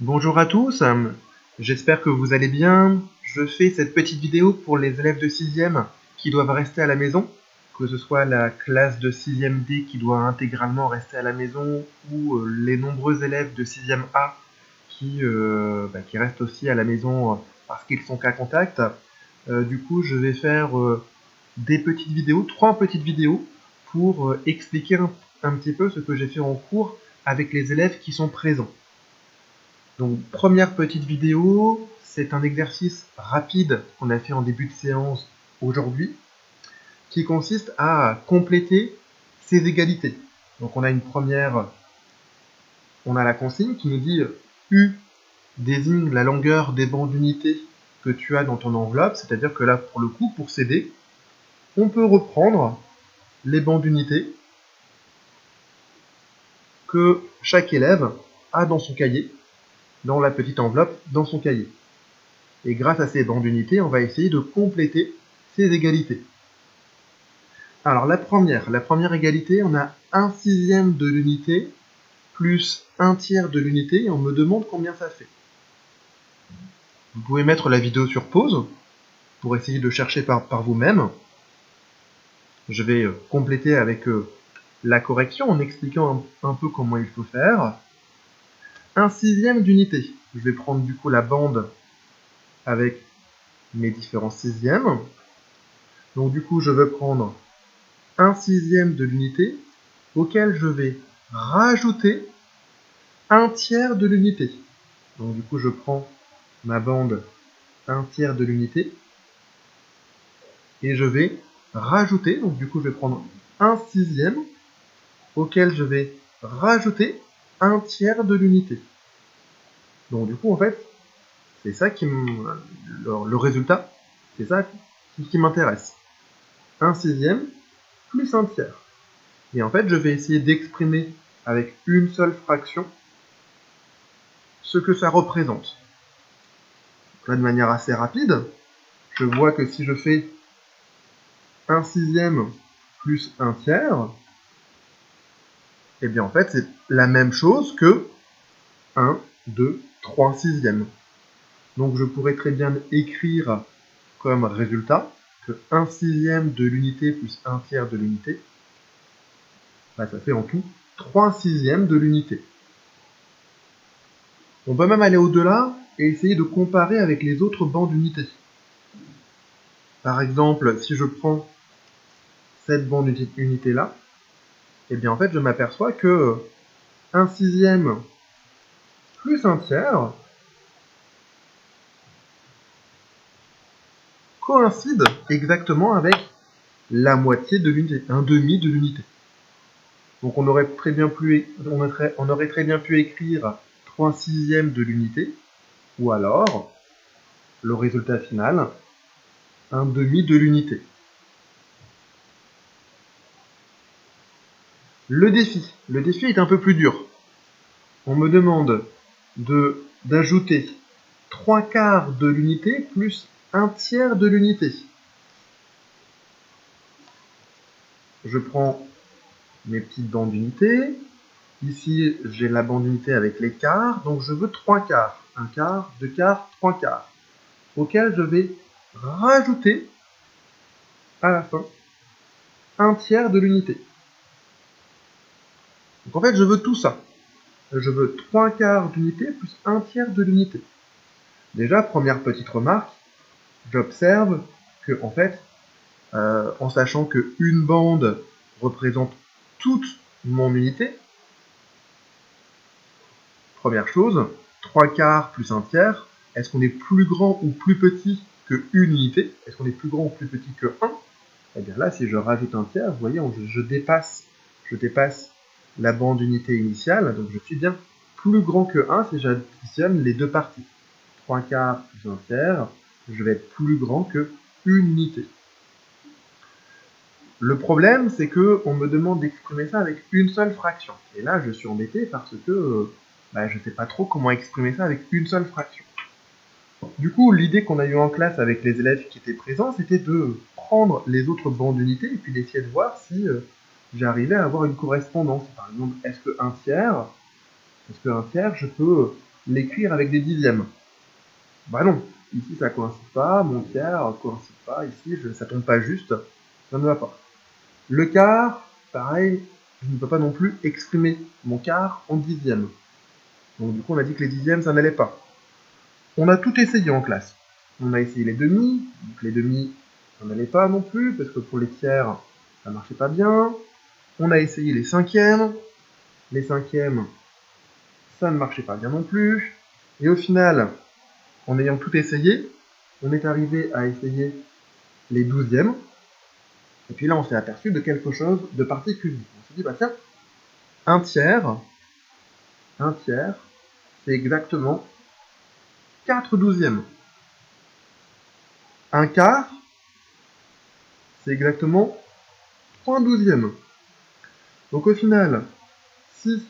Bonjour à tous, j'espère que vous allez bien. Je fais cette petite vidéo pour les élèves de 6e qui doivent rester à la maison, que ce soit la classe de 6e D qui doit intégralement rester à la maison ou les nombreux élèves de 6e A qui restent aussi à la maison parce qu'ils sont cas contact. Du coup, je vais faire des petites vidéos, 3 petites vidéos pour expliquer un petit peu ce que j'ai fait en cours avec les élèves qui sont présents. Donc, première petite vidéo, c'est un exercice rapide qu'on a fait en début de séance aujourd'hui, qui consiste à compléter ces égalités. Donc, on a la consigne qui nous dit U désigne la longueur des bancs d'unité que tu as dans ton enveloppe, c'est-à-dire que là, pour le coup, pour s'aider, on peut reprendre les bancs d'unité que chaque élève a dans son cahier, dans la petite enveloppe, dans son cahier. Et grâce à ces bancs d'unité, on va essayer de compléter ces égalités. Alors la première égalité, on a 1/6 de l'unité plus 1/3 de l'unité, et on me demande combien ça fait. Vous pouvez mettre la vidéo sur pause pour essayer de chercher par vous-même. Je vais compléter avec la correction en expliquant un peu comment il faut faire. 1/6 d'unité. Je vais prendre du coup la bande avec mes différents sixièmes. Donc du coup, je vais prendre 1/6 de l'unité auquel je vais rajouter 1/3 de l'unité. Donc du coup, je prends ma bande 1/3 de l'unité et je vais rajouter, donc du coup, je vais prendre 1/6 auquel je vais rajouter 1/3 de l'unité. Donc du coup, en fait, c'est ça le résultat, c'est ça qui m'intéresse. 1/6 plus 1/3. Et en fait, je vais essayer d'exprimer avec une seule fraction ce que ça représente. Donc là, de manière assez rapide, je vois que si je fais 1/6 plus 1/3, et bien en fait, c'est la même chose que 1, 2, 3/6. Donc je pourrais très bien écrire comme résultat que 1/6 de l'unité plus 1/3 de l'unité, ça fait en tout 3/6 de l'unité. On peut même aller au-delà et essayer de comparer avec les autres bancs d'unité. Par exemple, si je prends cette bande d'unité là, et bien en fait je m'aperçois que 1/6 plus 1/3 coïncide exactement avec la moitié de l'unité, un demi de l'unité. Donc on aurait très bien pu écrire 3/6 de l'unité, ou alors le résultat final, un demi de l'unité. Le défi est un peu plus dur. On me demande d'ajouter 3/4 de l'unité plus 1/3 de l'unité. Je prends mes petites bandes d'unité. Ici, j'ai la bande d'unité avec les quarts, donc je veux 3/4. 1/4, 2/4, 3/4. Auquel je vais rajouter à la fin 1/3 de l'unité. Donc en fait, je veux tout ça. Je veux 3/4 d'unité plus 1/3 de l'unité. Déjà, première petite remarque, j'observe que, en fait, en sachant qu'une bande représente toute mon unité, première chose, 3/4 plus 1/3, est-ce qu'on est plus grand ou plus petit que une unité? Est-ce qu'on est plus grand ou plus petit que 1? Et bien là, si je rajoute 1/3, vous voyez, je dépasse la bande d'unité initiale, donc je suis bien plus grand que 1 si j'additionne les deux parties. 3/4 plus 1/3, je vais être plus grand que une unité. Le problème, c'est qu'on me demande d'exprimer ça avec une seule fraction. Et là, je suis embêté parce que je ne sais pas trop comment exprimer ça avec une seule fraction. Du coup, l'idée qu'on a eue en classe avec les élèves qui étaient présents, c'était de prendre les autres bancs d'unité et puis d'essayer de voir si j'arrivais à avoir une correspondance. Par exemple, est-ce que 1/3, je peux l'écrire avec des dixièmes. Bah non, ici ça coïncide pas, mon tiers coïncide pas, ici ça tombe pas juste, ça ne va pas. Le quart, pareil, je ne peux pas non plus exprimer mon quart en dixièmes. Donc du coup on a dit que les dixièmes ça n'allait pas. On a tout essayé en classe. On a essayé les demi, donc les demi ça n'allait pas non plus, parce que pour les tiers ça marchait pas bien. On a essayé les cinquièmes ça ne marchait pas bien non plus. Et au final, en ayant tout essayé, on est arrivé à essayer les douzièmes. Et puis là, on s'est aperçu de quelque chose de particulier. On s'est dit, bah tiens, un tiers, c'est exactement 4 douzièmes. Un quart, c'est exactement 3 douzièmes. Donc au final, si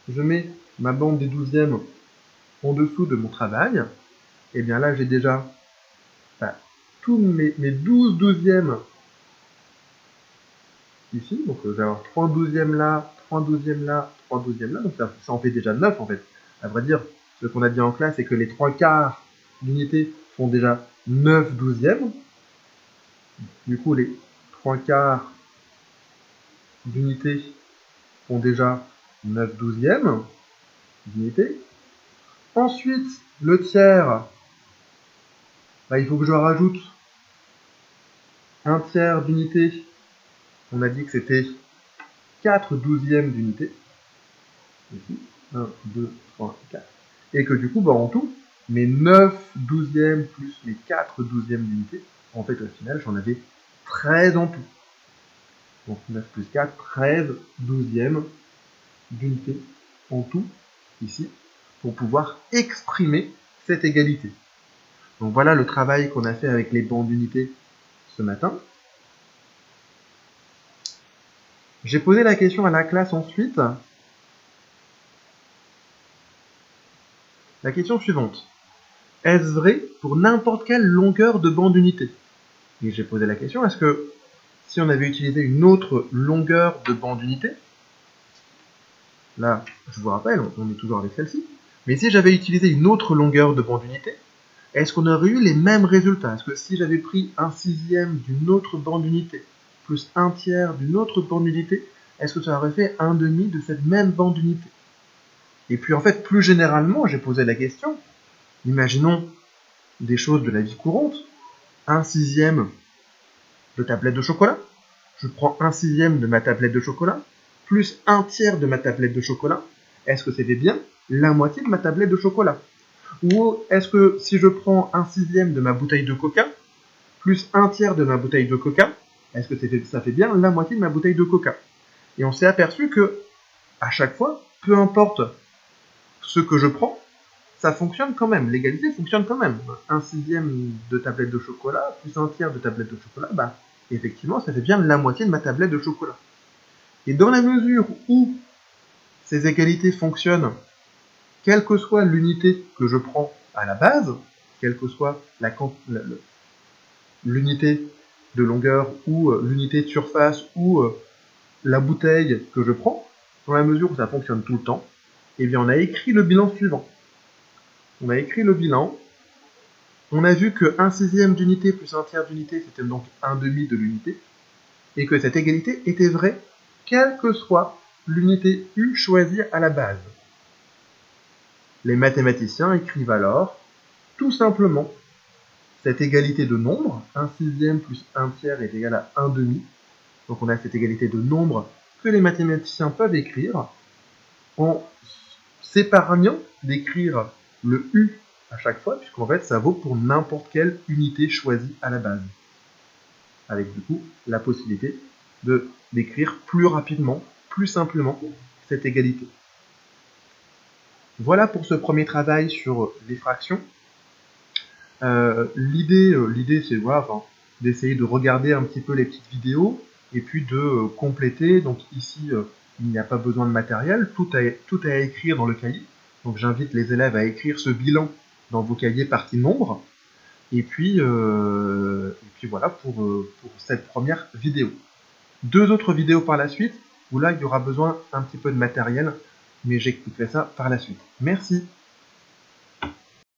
je mets ma bande des douzièmes en dessous de mon travail, et bien là, j'ai déjà tous mes 12 douzièmes ici. Donc je vais avoir 3 douzièmes là, 3 douzièmes là, 3 douzièmes là. Donc ça en fait déjà 9 en fait. À vrai dire, ce qu'on a dit en classe, c'est que les 3 quarts d'unité font déjà 9 douzièmes. Du coup, les 3 quarts d'unité font déjà 9 douzièmes d'unité. Ensuite, le tiers, bah, il faut que je rajoute un tiers d'unité. On a dit que c'était 4 douzièmes d'unité. Ici, 1, 2, 3, 4. Et que du coup, bah, en tout, mes 9 douzièmes plus mes 4 douzièmes d'unité, en fait, au final, j'en avais 13 en tout. Donc 9 plus 4, 13 douzièmes d'unité en tout, ici, pour pouvoir exprimer cette égalité. Donc voilà le travail qu'on a fait avec les bandes d'unité ce matin. J'ai posé la question à la classe ensuite. La question suivante. Est-ce vrai pour n'importe quelle longueur de bande d'unité? Et j'ai posé la question, est-ce que si on avait utilisé une autre longueur de bande d'unité, là, je vous rappelle, on est toujours avec celle-ci, mais si j'avais utilisé une autre longueur de bande d'unité, est-ce qu'on aurait eu les mêmes résultats? Est-ce que si j'avais pris un sixième d'une autre bande d'unité, plus un tiers d'une autre bande d'unité, est-ce que ça aurait fait un demi de cette même bande d'unité? Et puis en fait, plus généralement, j'ai posé la question, imaginons des choses de la vie courante, un sixième de tablette de chocolat, je prends un sixième de ma tablette de chocolat, plus un tiers de ma tablette de chocolat, est-ce que c'était bien la moitié de ma tablette de chocolat? Ou est-ce que si je prends un sixième de ma bouteille de coca, plus un tiers de ma bouteille de coca, est-ce que ça fait bien la moitié de ma bouteille de coca? Et on s'est aperçu que, à chaque fois, peu importe ce que je prends, ça fonctionne quand même, l'égalité fonctionne quand même. Un sixième de tablette de chocolat, plus un tiers de tablette de chocolat, bah, effectivement, ça fait bien la moitié de ma tablette de chocolat. Et dans la mesure où ces égalités fonctionnent, quelle que soit l'unité que je prends à la base, quelle que soit l'unité de longueur ou l'unité de surface ou la bouteille que je prends, dans la mesure où ça fonctionne tout le temps, eh bien on a écrit le bilan suivant. On a écrit le bilan. On a vu que 1 sixième d'unité plus un tiers d'unité, c'était donc un demi de l'unité, et que cette égalité était vraie, quelle que soit l'unité U choisie à la base. Les mathématiciens écrivent alors, tout simplement, cette égalité de nombres, 1 sixième plus 1 tiers est égal à 1 demi, donc on a cette égalité de nombres que les mathématiciens peuvent écrire en s'épargnant d'écrire le U à chaque fois, puisqu'en fait ça vaut pour n'importe quelle unité choisie à la base. Avec du coup la possibilité d'écrire plus rapidement, plus simplement cette égalité. Voilà pour ce premier travail sur les fractions. L'idée c'est voilà, d'essayer de regarder un petit peu les petites vidéos et puis de compléter. Donc ici, il n'y a pas besoin de matériel, tout est à écrire dans le cahier. Donc j'invite les élèves à écrire ce bilan dans vos cahiers partie nombre. Et puis voilà pour cette première vidéo. 2 autres vidéos par la suite, où là il y aura besoin un petit peu de matériel, mais j'expliquerai ça par la suite. Merci.